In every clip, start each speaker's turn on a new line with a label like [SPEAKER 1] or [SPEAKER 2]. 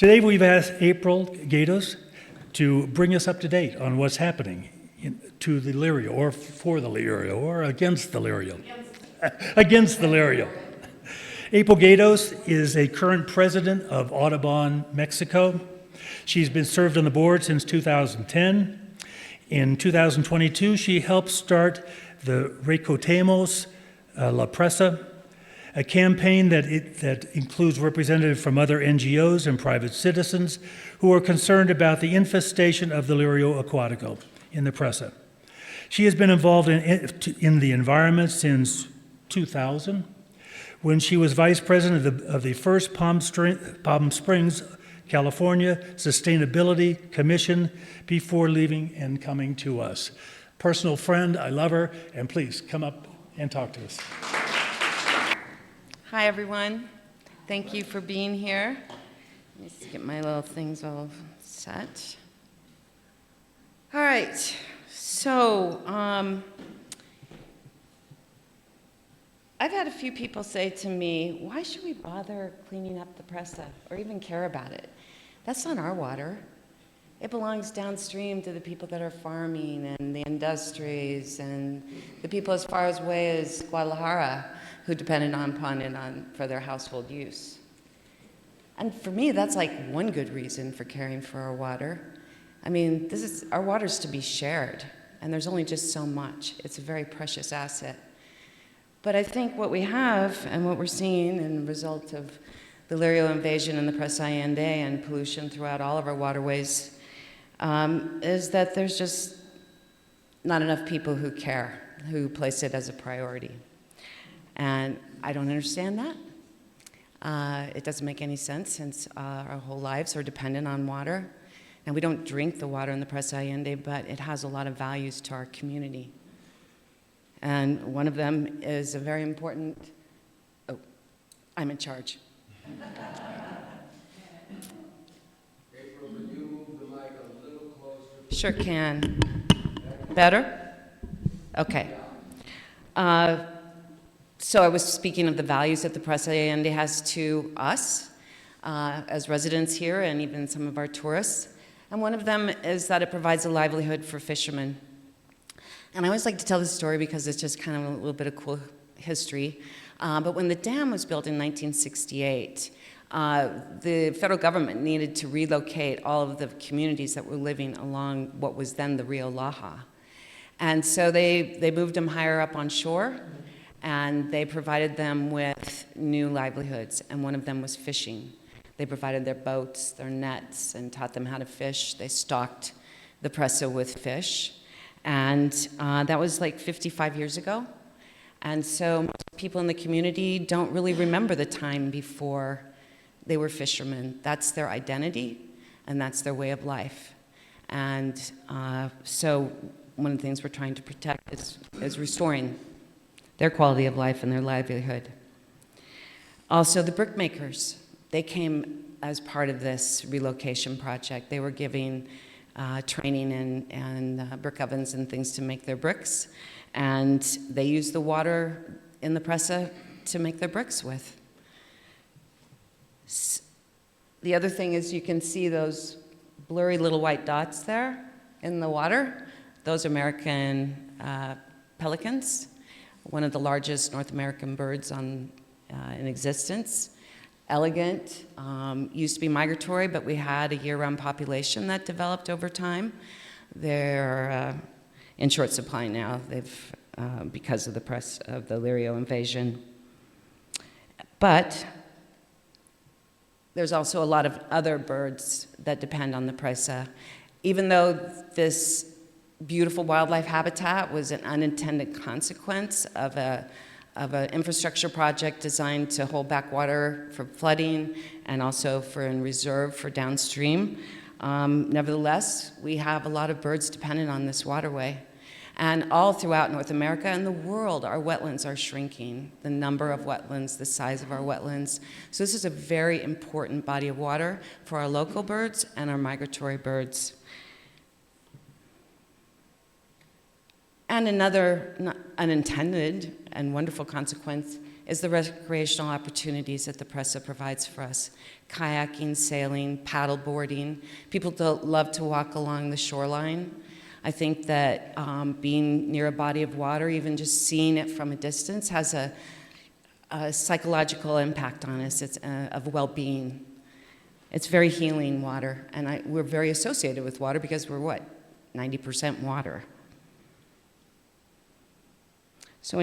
[SPEAKER 1] Today we've asked April Gatos to bring us up to date on what's happening to the Lirio, or for the Lirio, or against the Lirio. Against the Lirio. April Gatos is a current president of Audubon, Mexico. She's been served on the board since 2010. In 2022, she helped start the Rescatemos La Presa, a campaign that includes representatives from other NGOs and private citizens who are concerned about the infestation of the Lirio Acuatico in the Presa. She has been involved in the environment since 2000, when she was vice president of the first Palm Springs, California Sustainability Commission before leaving and coming to us. Personal friend, I love her, and please come up and talk to us.
[SPEAKER 2] Hi, everyone. Thank you for being here. Let me just get my little things all set. All right, so I've had a few people say to me, why should we bother cleaning up the Presa or even care about it? That's not our water. It belongs downstream to the people that are farming and the industries and the people as far away as Guadalajara who depended upon it for their household use. And for me, that's like one good reason for caring for our water. I mean, our water's to be shared, and there's only just so much. It's a very precious asset. But I think what we have and what we're seeing in the result of the Lirio invasion and the Presa Allende and pollution throughout all of our waterways is that there's just not enough people who care, who place it as a priority. And I don't understand that. It doesn't make any sense since our whole lives are dependent on water. And we don't drink the water in the Presa Allende, but it has a lot of values to our community. And one of them is a very important, oh, I'm in charge.
[SPEAKER 3] April, can you move the mic a little closer?
[SPEAKER 2] Sure can. Better? Okay. So I was speaking of the values that the Presa Allende has to us as residents here and even some of our tourists. And one of them is that it provides a livelihood for fishermen. And I always like to tell this story because it's just kind of a little bit of cool history. But when the dam was built in 1968, the federal government needed to relocate all of the communities that were living along what was then the Rio Laja. And so they moved them higher up on shore, and they provided them with new livelihoods, and one of them was fishing. They provided their boats, their nets, and taught them how to fish. They stocked the Presa with fish. And that was like 55 years ago. And so most people in the community don't really remember the time before they were fishermen. That's their identity, and that's their way of life. And so one of the things we're trying to protect is restoring their quality of life and their livelihood. Also, the brickmakers, they came as part of this relocation project. They were giving training and brick ovens and things to make their bricks. And they used the water in the Presa to make their bricks with. The other thing is you can see those blurry little white dots there in the water. Those American pelicans, one of the largest North American birds in existence. Elegant, used to be migratory, but we had a year-round population that developed over time. They're in short supply now. They've because of the Lirio invasion. But there's also a lot of other birds that depend on the Presa. Even though this beautiful wildlife habitat was an unintended consequence of an infrastructure project designed to hold back water for flooding and also in reserve for downstream. Nevertheless, we have a lot of birds dependent on this waterway. And all throughout North America and the world, our wetlands are shrinking, the number of wetlands, the size of our wetlands. So this is a very important body of water for our local birds and our migratory birds. And another unintended and wonderful consequence is the recreational opportunities that the Presa provides for us. Kayaking, sailing, paddle boarding. People love to walk along the shoreline. I think that being near a body of water, even just seeing it from a distance, has a psychological impact on us. It's of well-being. It's very healing water, and we're very associated with water because we're what? 90% water. So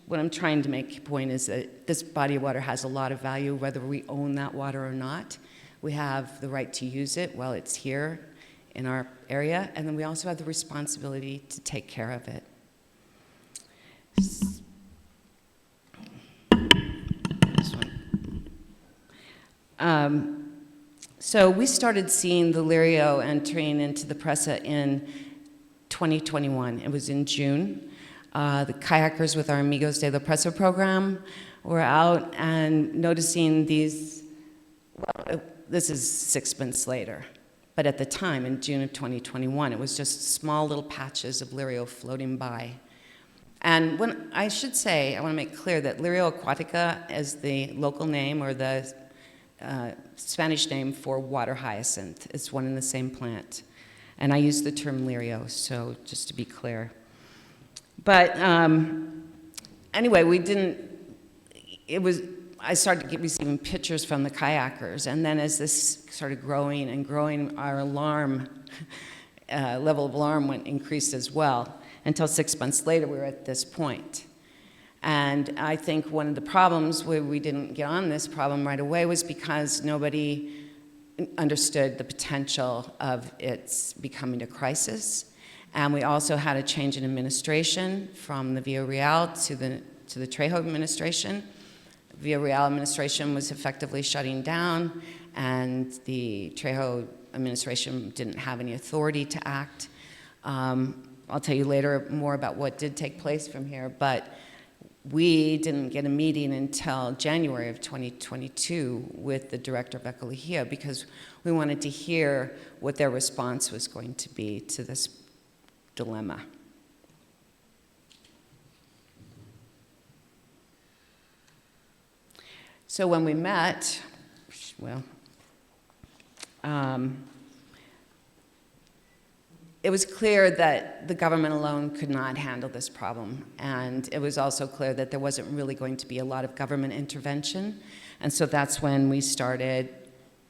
[SPEAKER 2] what I'm trying to make a point is that this body of water has a lot of value, whether we own that water or not. We have the right to use it while it's here in our area, and then we also have the responsibility to take care of it. This one. So we started seeing the Lirio entering into the Presa in 2021. It was in June. The kayakers with our Amigos de la Presa program were out and noticing these, well, this is 6 months later. But at the time, in June of 2021, it was just small little patches of Lirio floating by. And when I should say, I want to make clear that Lirio Acuatico is the local name or the Spanish name for water hyacinth. It's one and the same plant. And I use the term Lirio, so just to be clear. But anyway, I started receiving pictures from the kayakers, and then as this started growing and growing, our level of alarm increased as well, until 6 months later we were at this point. And I think one of the problems where we didn't get on this problem right away was because nobody understood the potential of its becoming a crisis. And we also had a change in administration from the Villarreal to the Trejo administration. Villarreal administration was effectively shutting down, and the Trejo administration didn't have any authority to act. I'll tell you later more about what did take place from here, but we didn't get a meeting until January of 2022 with the director of Ecología because we wanted to hear what their response was going to be to this dilemma. So when we met, well, it was clear that the government alone could not handle this problem. And it was also clear that there wasn't really going to be a lot of government intervention. And so that's when we started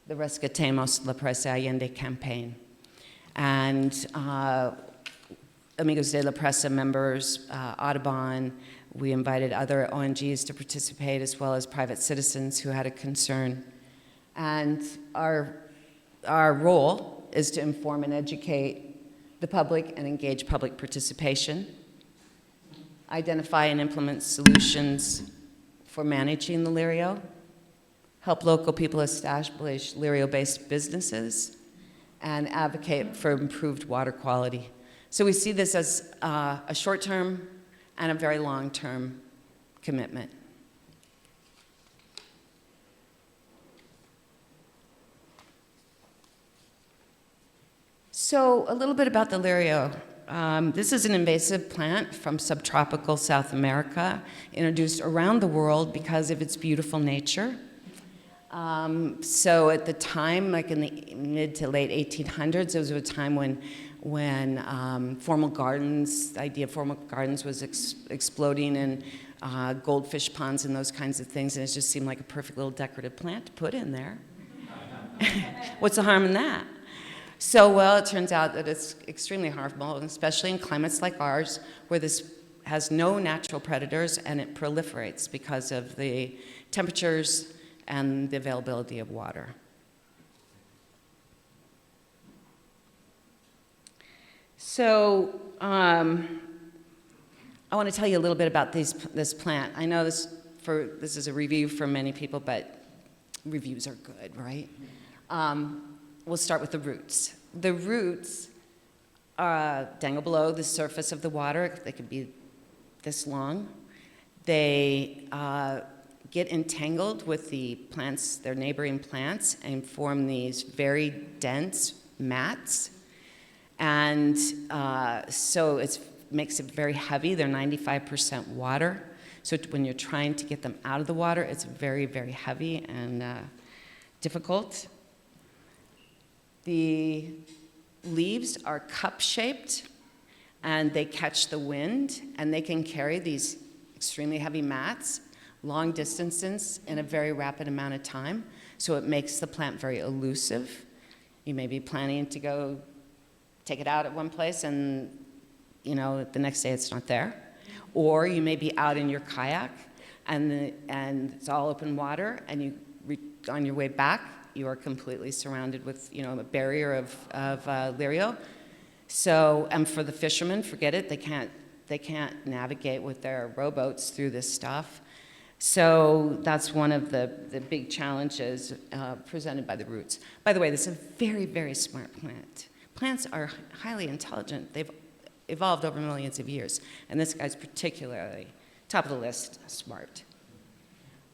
[SPEAKER 2] the Rescatemos La Presa Allende campaign. And Amigos de la Presa members, Audubon, we invited other ONGs to participate as well as private citizens who had a concern. And our role is to inform and educate the public and engage public participation, identify and implement solutions for managing the Lirio, help local people establish Lirio-based businesses, and advocate for improved water quality. So we see this as a short-term and a very long-term commitment. So a little bit about the Lirio. This is an invasive plant from subtropical South America, introduced around the world because of its beautiful nature. So at the time, like in the mid to late 1800s, there was a time when formal gardens, the idea of formal gardens was exploding, and goldfish ponds and those kinds of things, and it just seemed like a perfect little decorative plant to put in there. What's the harm in that? So, well, it turns out that it's extremely harmful, especially in climates like ours, where this has no natural predators and it proliferates because of the temperatures and the availability of water. So, I want to tell you a little bit about this plant. I know this is a review for many people, but reviews are good, right? We'll start with the roots. The roots dangle below the surface of the water. They could be this long. They get entangled with the plants, their neighboring plants, and form these very dense mats. And so it makes it very heavy. They're 95% water. So when you're trying to get them out of the water, it's very, very heavy and difficult. The leaves are cup-shaped, and they catch the wind, and they can carry these extremely heavy mats long distances in a very rapid amount of time. So it makes the plant very elusive. You may be planning to go take it out at one place, and the next day it's not there. Or you may be out in your kayak, and it's all open water, and on your way back, you are completely surrounded with a barrier of Lirio. So, and for the fishermen, forget it. They can't navigate with their rowboats through this stuff. So that's one of the big challenges presented by the roots. By the way, this is a very, very smart plant. Plants are highly intelligent. They've evolved over millions of years. And this guy's particularly top of the list smart.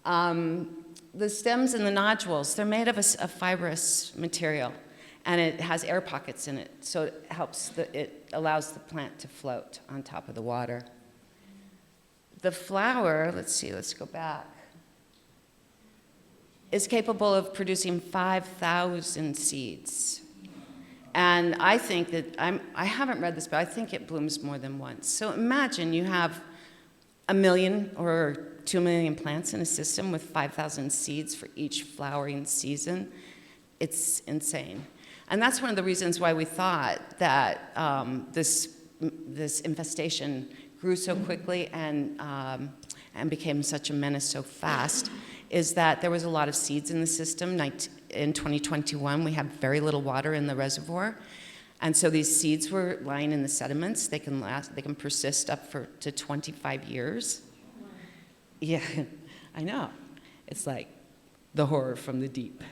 [SPEAKER 2] The stems and the nodules, they're made of a fibrous material. And it has air pockets in it. So it allows the plant to float on top of the water. The flower, let's go back, is capable of producing 5,000 seeds. And I think that, I haven't read this, but I think it blooms more than once. So imagine you have 1 million or 2 million plants in a system with 5,000 seeds for each flowering season. It's insane. And that's one of the reasons why we thought that this infestation grew so quickly and became such a menace so fast, is that there was a lot of seeds in the system. In 2021, we had very little water in the reservoir, and so these seeds were lying in the sediments. They can persist up to 25 years. Yeah, I know. It's like the horror from the deep.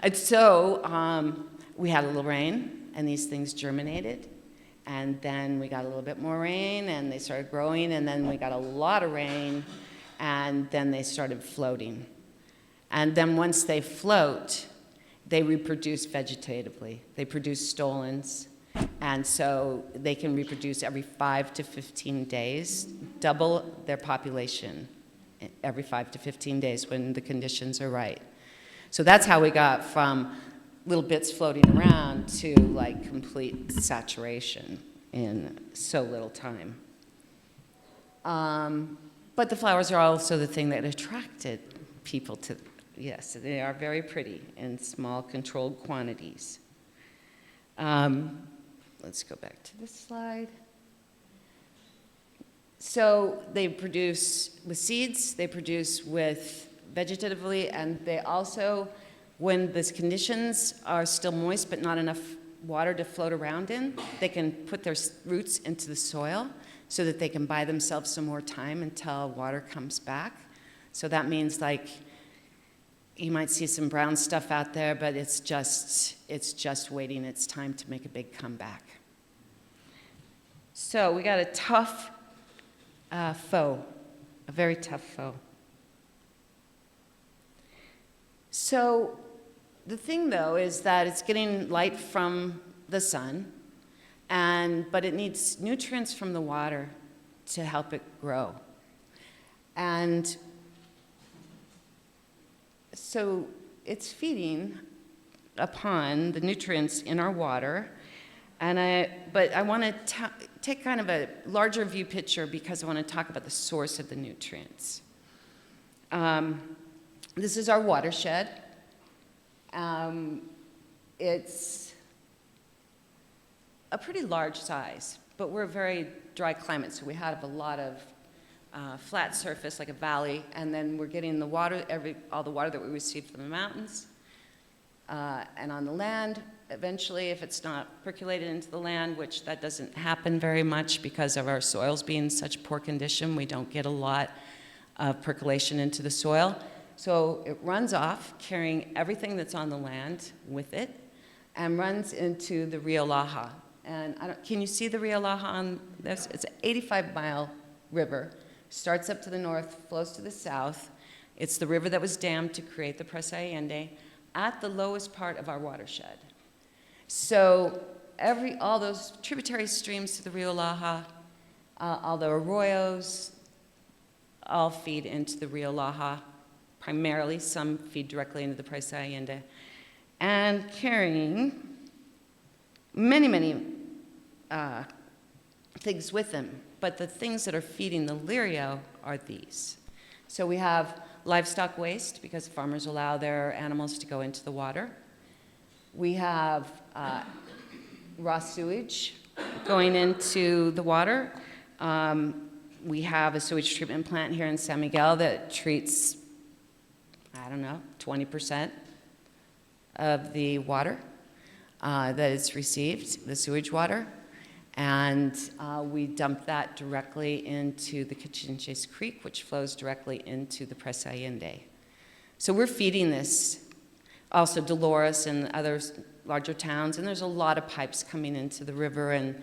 [SPEAKER 2] And so we had a little rain, and these things germinated. And then we got a little bit more rain, and they started growing, and then we got a lot of rain, and then they started floating. And then once they float, they reproduce vegetatively. They produce stolons, and so they can reproduce every 5 to 15 days, double their population every 5 to 15 days when the conditions are right. So that's how we got from little bits floating around to like complete saturation in so little time. But the flowers are also the thing that attracted people to, yes, they are very pretty in small controlled quantities. Let's go back to this slide. So they produce with seeds, they produce with vegetatively, and they also, when the conditions are still moist but not enough water to float around in, they can put their roots into the soil so that they can buy themselves some more time until water comes back. So that means like you might see some brown stuff out there, but it's just waiting its time to make a big comeback. So we got a tough foe, a very tough foe. So the thing, though, is that it's getting light from the sun, but it needs nutrients from the water to help it grow. And so it's feeding upon the nutrients in our water. But I want to take kind of a larger view picture because I want to talk about the source of the nutrients. This is our watershed. It's a pretty large size, but we're a very dry climate, so we have a lot of flat surface, like a valley, and then we're getting the water, all the water that we receive from the mountains. And on the land, eventually, if it's not percolated into the land, which that doesn't happen very much because of our soils being in such poor condition, we don't get a lot of percolation into the soil. So it runs off, carrying everything that's on the land with it, and runs into the Rio Laja. And can you see the Rio Laja on this? It's an 85-mile river. Starts up to the north, flows to the south. It's the river that was dammed to create the Presa Allende at the lowest part of our watershed. So all those tributary streams to the Rio Laja, all the arroyos, all feed into the Rio Laja, primarily. Some feed directly into the Presa Allende, and carrying many, many things with them. But the things that are feeding the Lirio are these. So we have livestock waste, because farmers allow their animals to go into the water. We have raw sewage going into the water. We have a sewage treatment plant here in San Miguel that treats, I don't know, 20% of the water that it's received, the sewage water. And we dump that directly into the Cachinches Creek, which flows directly into the Presa Allende. So we're feeding this. Also Dolores and other larger towns, and there's a lot of pipes coming into the river, and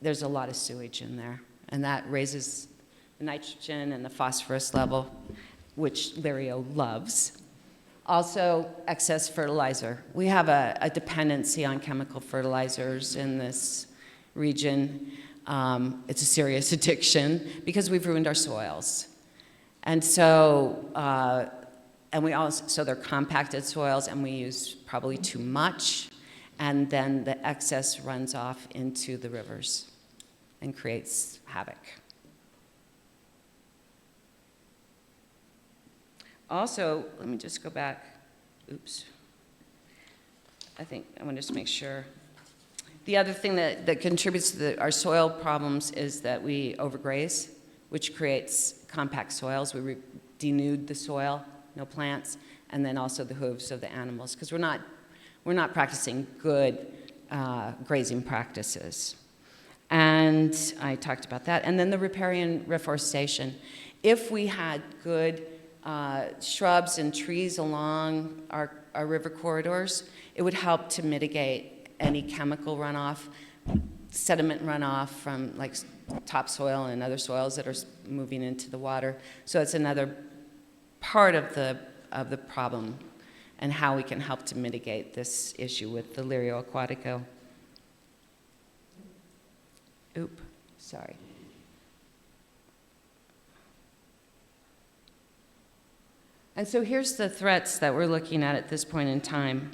[SPEAKER 2] there's a lot of sewage in there. And that raises the nitrogen and the phosphorus level, which Lirio loves. Also, excess fertilizer. We have a dependency on chemical fertilizers in this region. It's a serious addiction because we've ruined our soils. And so, so they're compacted soils, and we use probably too much, and then the excess runs off into the rivers and creates havoc. Also, let me just go back. Oops. I think I want to just make sure. The other thing that contributes to our soil problems is that we overgraze, which creates compact soils. We denude the soil, no plants, and then also the hooves of the animals, because we're not practicing good grazing practices. And I talked about that. And then the riparian reforestation. If we had good shrubs and trees along our river corridors, it would help to mitigate any chemical runoff, sediment runoff from like topsoil and other soils that are moving into the water. So it's another part of the problem and how we can help to mitigate this issue with the Lirio Acuatico. Oop, sorry. And so here's the threats that we're looking at this point in time.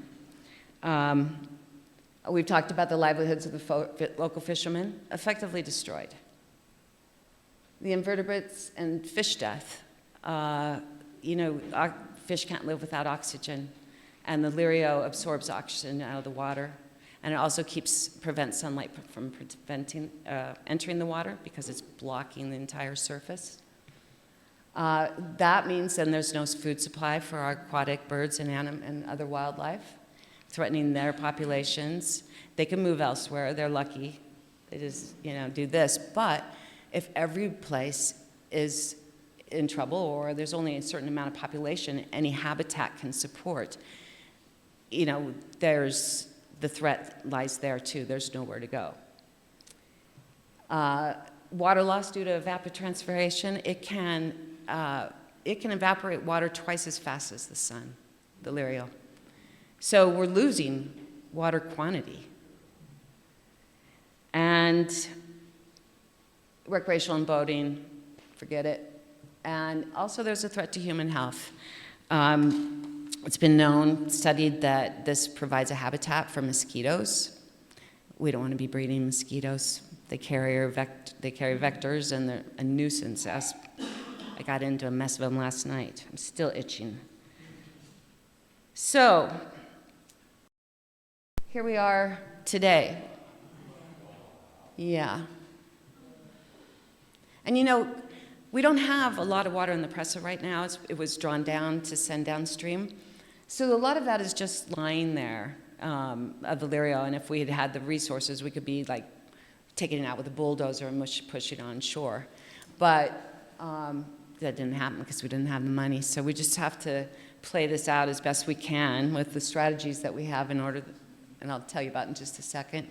[SPEAKER 2] We've talked about the livelihoods of the local fishermen, effectively destroyed. The invertebrates and fish death. Fish can't live without oxygen, and the Lirio absorbs oxygen out of the water, and it also prevents sunlight from entering the water because it's blocking the entire surface. That means then there's no food supply for our aquatic birds and other wildlife, threatening their populations. They can move elsewhere. They're lucky. They just, do this. But if every place is in trouble, or there's only a certain amount of population any habitat can support, there's the threat lies there too. There's nowhere to go. Water loss due to evapotranspiration. It can evaporate water twice as fast as the sun, the Lirio. So we're losing water quantity. And recreational and boating, forget it. And also there's a threat to human health. It's been studied that this provides a habitat for mosquitoes. We don't want to be breeding mosquitoes. They carry vectors, and they're a nuisance. I got into a mess of them last night. I'm still itching. So, here we are today. Yeah. And we don't have a lot of water in the Presa right now. It was drawn down to send downstream. So a lot of that is just lying there of the Lirio, and if we had had the resources, we could be like taking it out with a bulldozer and push it on shore. But that didn't happen because we didn't have the money. So we just have to play this out as best we can with the strategies that we have in order, and I'll tell you about in just a second.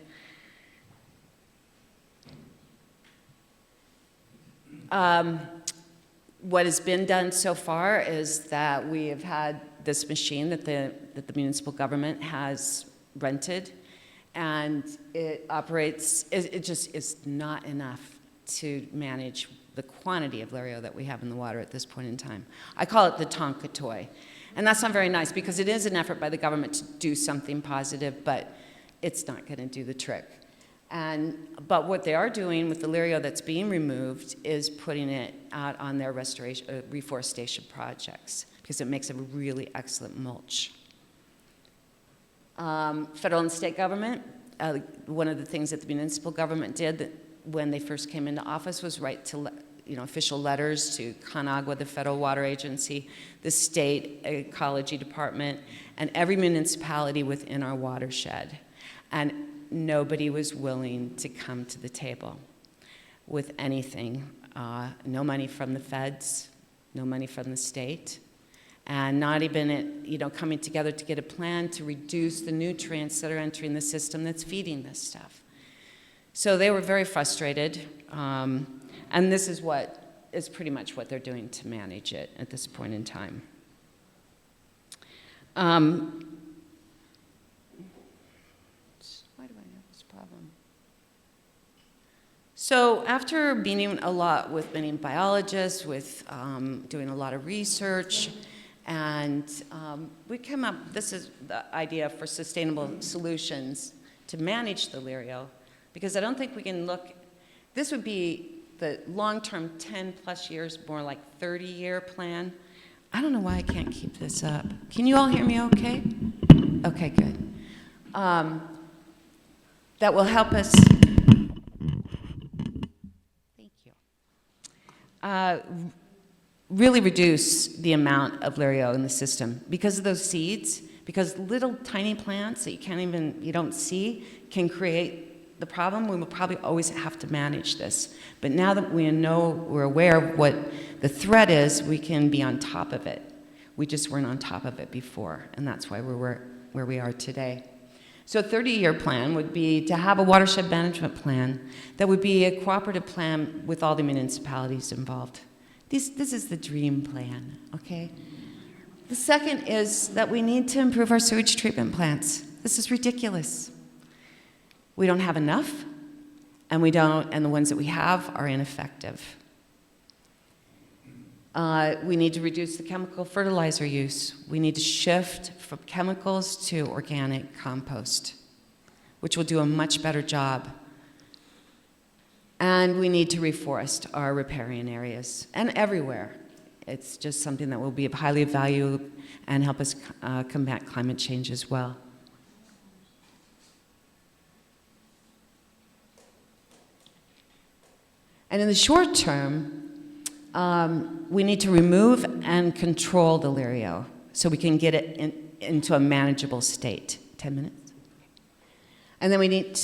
[SPEAKER 2] What has been done so far is that we have had this machine that the municipal government has rented, and it operates. It just is not enough to manage the quantity of Lirio that we have in the water at this point in time. I call it the Tonka toy. And that's not very nice because it is an effort by the government to do something positive, but it's not going to do the trick. But what they are doing with the Lirio that's being removed is putting it out on their reforestation projects because it makes a really excellent mulch. Federal and state government, one of the things that the municipal government did when they first came into office was write to official letters to ConAgua, the federal water agency, the state ecology department, and every municipality within our watershed. And nobody was willing to come to the table with anything. No money from the feds, no money from the state, and not even coming together to get a plan to reduce the nutrients that are entering the system that's feeding this stuff. So they were very frustrated, and this is pretty much what they're doing to manage it at this point in time. Why do I have this problem? So after meeting a lot with many biologists, with doing a lot of research, and we came up, this is the idea for sustainable solutions to manage the Lirio, because I don't think we can look, this would be the long-term 10 plus years, more like 30-year plan. I don't know why I can't keep this up. Can you all hear me okay? Okay, good. That will help us, thank you, really reduce the amount of Lirio in the system. Because of those seeds, because little tiny plants that you don't see can create the problem. We will probably always have to manage this. But now that we're aware of what the threat is, we can be on top of it. We just weren't on top of it before, and that's why we're where we are today. So a 30-year plan would be to have a watershed management plan that would be a cooperative plan with all the municipalities involved. This is the dream plan, okay? The second is that we need to improve our sewage treatment plants. This is ridiculous. We don't have enough, and the ones that we have are ineffective. We need to reduce the chemical fertilizer use. We need to shift from chemicals to organic compost, which will do a much better job. And we need to reforest our riparian areas, and everywhere. It's just something that will be of highly value and help us combat climate change as well. And in the short term, we need to remove and control the Lirio so we can get it into a manageable state. 10 minutes? And then we need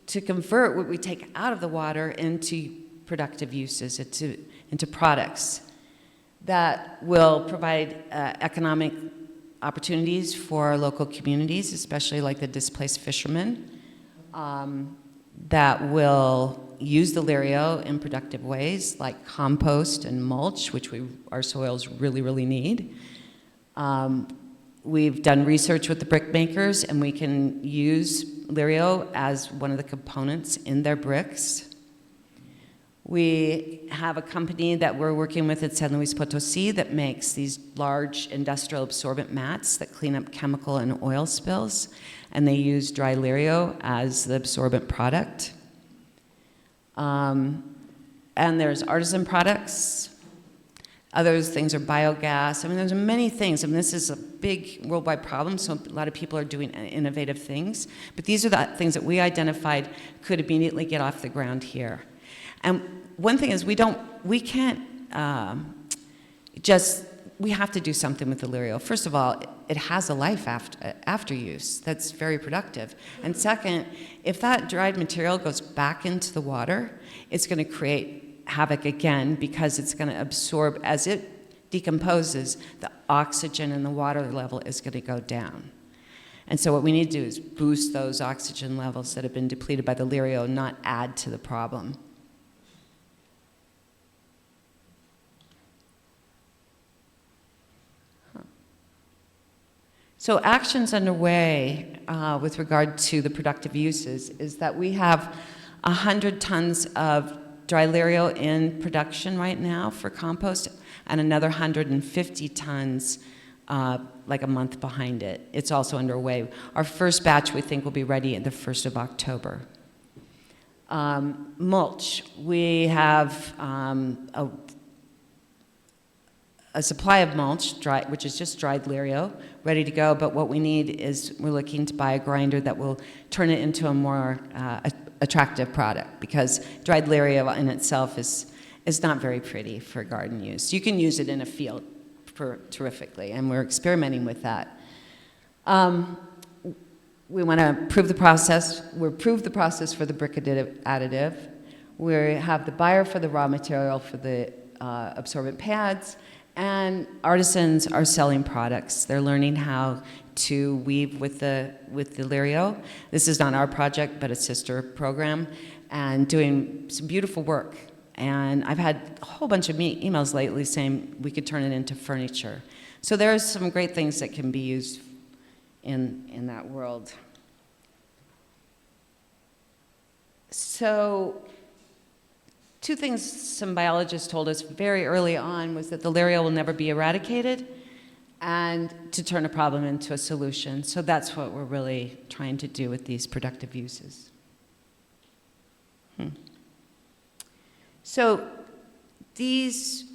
[SPEAKER 2] to convert what we take out of the water into productive uses, into products that will provide economic opportunities for our local communities, especially like the displaced fishermen, that will use the Lirio in productive ways like compost and mulch, which our soils really, really need. We've done research with the brick makers, and we can use Lirio as one of the components in their bricks. We have a company that we're working with at San Luis Potosi that makes these large industrial absorbent mats that clean up chemical and oil spills, and they use dry Lirio as the absorbent product. And there's artisan products. Other things are biogas. I mean, there's many things. I mean, this is a big worldwide problem, so a lot of people are doing innovative things. But these are the things that we identified could immediately get off the ground here. And one thing is we have to do something with the Lirio. First of all, it has a life after use that's very productive. And second, if that dried material goes back into the water, it's going to create havoc again because it's going to absorb, as it decomposes, the oxygen in the water level is going to go down. And so what we need to do is boost those oxygen levels that have been depleted by the Lirio, not add to the problem. So actions underway with regard to the productive uses is that we have 100 tons of dry Lirio in production right now for compost, and another 150 tons like a month behind it. It's also underway. Our first batch, we think, will be ready at the 1st of October. Mulch. We have a supply of mulch, which is just dried Lirio, ready to go, but what we need is we're looking to buy a grinder that will turn it into a more attractive product, because dried Lirio in itself is not very pretty for garden use. You can use it in a field terrifically, and we're experimenting with that. We want to improve the process. We've approved the process for the brick additive. We have the buyer for the raw material for the absorbent pads, and artisans are selling products. They're learning how to weave with the Lirio. This is not our project, but a sister program, and doing some beautiful work. And I've had a whole bunch of emails lately saying we could turn it into furniture. So there's some great things that can be used in that world. So two things some biologists told us very early on was that the Lirio will never be eradicated, and to turn a problem into a solution. So that's what we're really trying to do with these productive uses. So these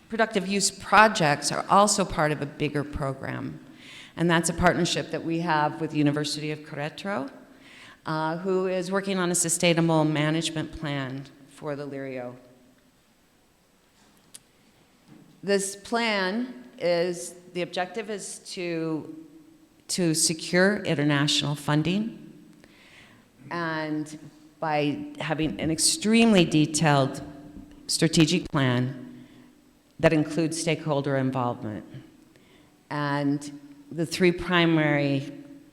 [SPEAKER 2] productive use projects are also part of a bigger program, and that's a partnership that we have with the University of Querétaro, who is working on a sustainable management plan for the Lirio. This plan is, the objective is to secure international funding, and by having an extremely detailed strategic plan that includes stakeholder involvement. And the three primary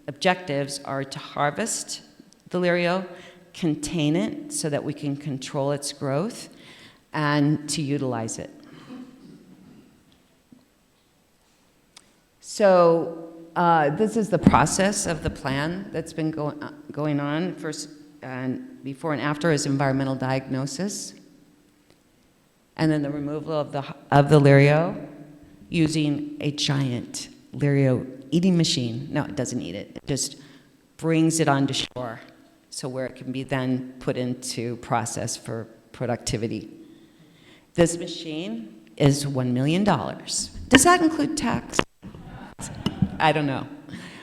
[SPEAKER 2] objectives are to harvest the Lirio, contain it so that we can control its growth, and to utilize it. So this is the process of the plan that's been going on. First, before and after is environmental diagnosis, and then the removal of the Lirio using a giant Lirio eating machine. No, it doesn't eat it. It just brings it onto shore, so where it can be then put into process for productivity. This machine is $1 million. Does that include tax? I don't know.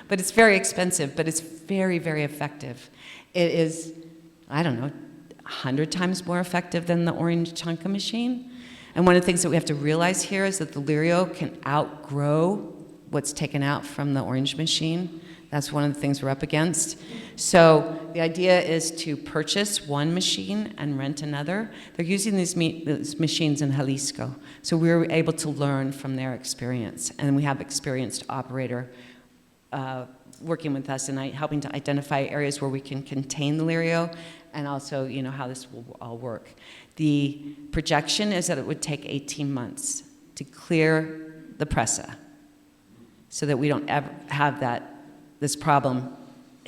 [SPEAKER 2] But it's very expensive, but it's very, very effective. It is, I don't know, 100 times more effective than the orange chunka machine. And one of the things that we have to realize here is that the Lirio can outgrow what's taken out from the orange machine. That's one of the things we're up against. So the idea is to purchase one machine and rent another. They're using these machines in Jalisco. So we were able to learn from their experience. And we have experienced operator working with us and helping to identify areas where we can contain the Lirio, and also, you know, how this will all work. The projection is that it would take 18 months to clear the Presa, so that we don't ever have this problem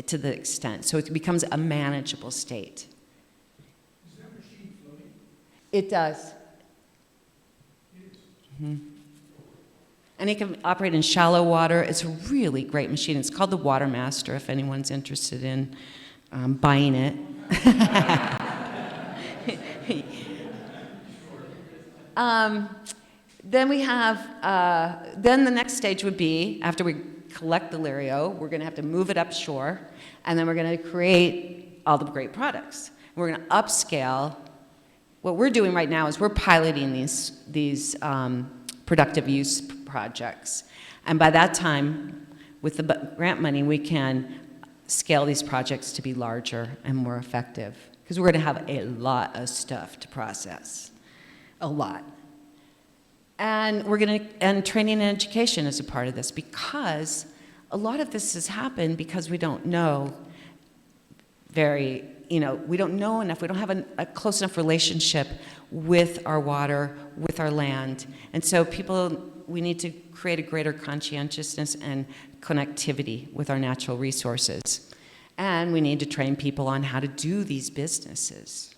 [SPEAKER 2] to the extent. So it becomes a manageable state.
[SPEAKER 4] Is that machine floating?
[SPEAKER 2] It does.
[SPEAKER 4] It is.
[SPEAKER 2] Mm-hmm. And it can operate in shallow water. It's a really great machine. It's called the Water Master, if anyone's interested in buying it. Then we have, then the next stage would be, after we collect the Lirio, we're going to have to move it upshore, and then we're going to create all the great products. We're going to upscale. What we're doing right now is we're piloting these productive use projects. And by that time, with the grant money, we can scale these projects to be larger and more effective, because we're going to have a lot of stuff to process, a lot. And we're going to, and training and education is a part of this, because a lot of this has happened because we don't know we don't know enough, we don't have a close enough relationship with our water, with our land. And so we need to create a greater conscientiousness and connectivity with our natural resources. And we need to train people on how to do these businesses.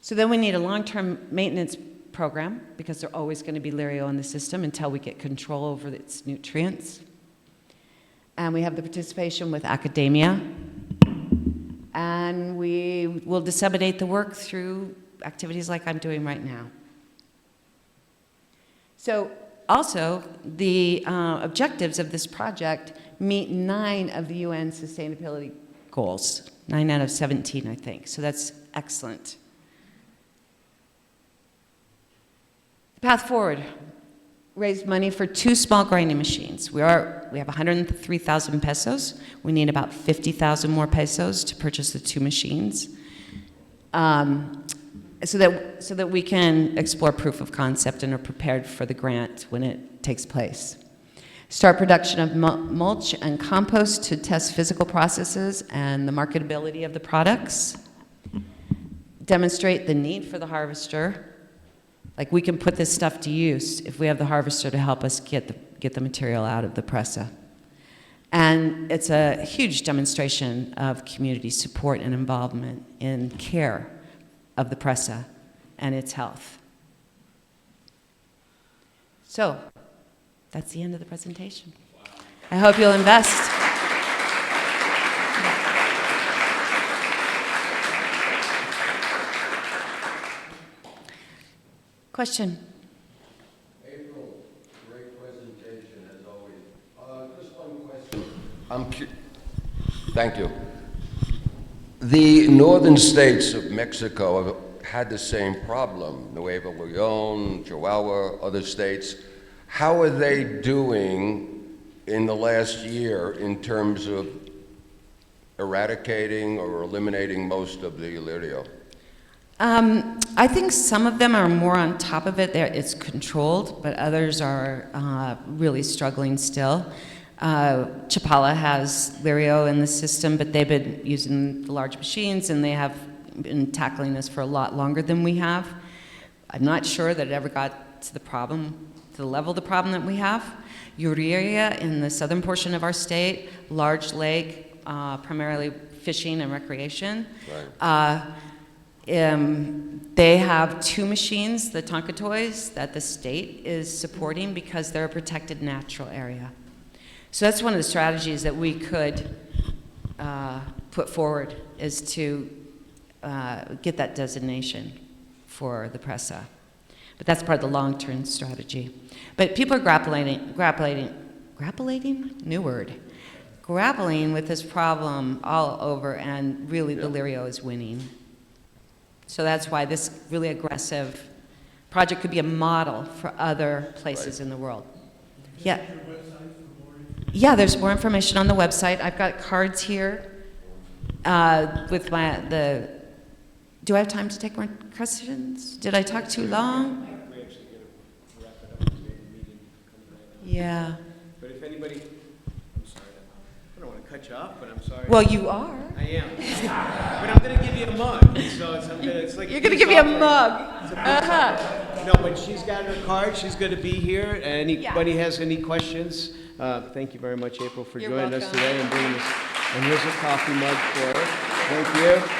[SPEAKER 2] So then we need a long-term maintenance program, because they're always going to be Lirio in the system until we get control over its nutrients. And we have the participation with academia. And we will disseminate the work through activities like I'm doing right now. So also, the objectives of this project meet 9 of the UN sustainability goals, 9 out of 17, I think. So that's excellent. The path forward. Raised money for 2 small grinding machines. We have 103,000 pesos. We need about 50,000 more pesos to purchase the 2 machines, so that we can explore proof of concept and are prepared for the grant when it takes place. Start production of mulch and compost to test physical processes and the marketability of the products. Demonstrate the need for the harvester. Like, we can put this stuff to use if we have the harvester to help us get the material out of the presa. And it's a huge demonstration of community support and involvement in care of the presa and its health. So, that's the end of the presentation. I hope you'll invest. Question?
[SPEAKER 3] April, great presentation as always. Just one question. Thank you. The northern states of Mexico have had the same problem. Nuevo León, Chihuahua, other states. How are they doing in the last year in terms of eradicating or eliminating most of the Lirio?
[SPEAKER 2] I think some of them are more on top of it. It's controlled, but others are really struggling still. Chapala has Lirio in the system, but they've been using the large machines, and they have been tackling this for a lot longer than we have. I'm not sure that it ever got to the level of the problem that we have. Urea in the southern portion of our state, large lake, primarily fishing and recreation.
[SPEAKER 3] Right.
[SPEAKER 2] They have 2 machines, the Tonka toys, that the state is supporting because they're a protected natural area. So that's one of the strategies that we could put forward, is to get that designation for the presa. But that's part of the long-term strategy. But people are grappling, new word, grappling with this problem all over, and really the Lirio is winning. So that's why this really aggressive project could be a model for other places in the world. Yeah. Yeah, there's more information on the website. I've got cards here with do I have time to take more questions? Did I talk too long?
[SPEAKER 5] We actually got to wrap it up because we have a meeting coming right now.
[SPEAKER 2] Yeah.
[SPEAKER 5] But if anybody, I'm sorry, I don't want to cut you off, but I'm sorry.
[SPEAKER 2] Well, you are.
[SPEAKER 5] I am. But I'm going to give you a mug. So it's like
[SPEAKER 2] You're going to give me a
[SPEAKER 5] software.
[SPEAKER 2] mug.
[SPEAKER 5] It's a big
[SPEAKER 2] Uh-huh.
[SPEAKER 5] software. No, but she's got her card. She's going to be here. Anybody has any questions? Thank you very much, April, for
[SPEAKER 2] You're
[SPEAKER 5] joining us
[SPEAKER 2] welcome.
[SPEAKER 5] today and bringing us. And here's a coffee mug for her. Thank you.